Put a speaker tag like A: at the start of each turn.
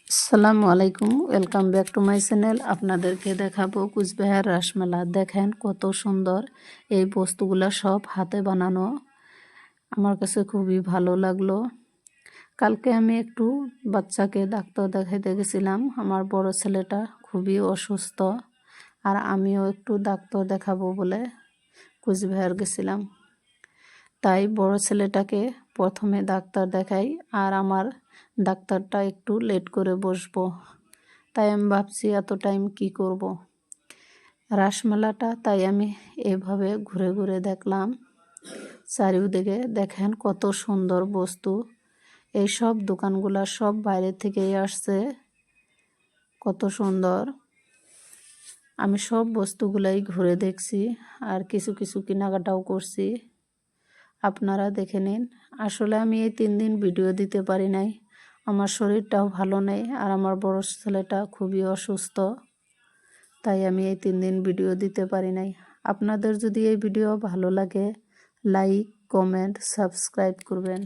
A: আসসালামু আলাইকুম, welcome back to my channel. আপনাদেরকে দেখাবো কুচবিহার রাসমেলা। দেখেন কত সুন্দর এই বস্তুগুলো, সব হাতে বানানো। আমার কাছে খুবই ভালো লাগলো। কালকে আমি একটু বাচ্চাকে ডাক্তার দেখাইতে গেছিলাম। আমার বড় ছেলেটা খুবই অসুস্থ, আর আমিও একটু ডাক্তার দেখাবো বলে কুচবিহার গেছিলাম। তাই বড় ছেলেটাকে প্রথমে ডাক্তার দেখাই, আর আমার ডাক্তারটা একটু লেট করে বসবো। তাই আমি ভাবছি এত টাইম কি করব। রাসমেলাটা তাই আমি এভাবে ঘুরে ঘুরে দেখলাম চারিদিকে। দেখেন কত সুন্দর বস্তু। এই সব দোকানগুলা সব বাইরে থেকেই আসছে। কত সুন্দর। আমি সব বস্তুগুলাই ঘুরে দেখছি, আর কিছু কিছু কেনাকাটাও করছি। আপনারা দেখে নিন। আসলে আমি এই 3 দিন ভিডিও দিতে পারি নাই। আমার শরীরটাও ভালো নেই, আর আমার বড় ছেলেটা খুবই অসুস্থ। তাই আমি এই 3 দিন ভিডিও দিতে পারি নাই। আপনাদের যদি এই ভিডিও ভালো লাগে, লাইক, কমেন্ট, সাবস্ক্রাইব করবেন।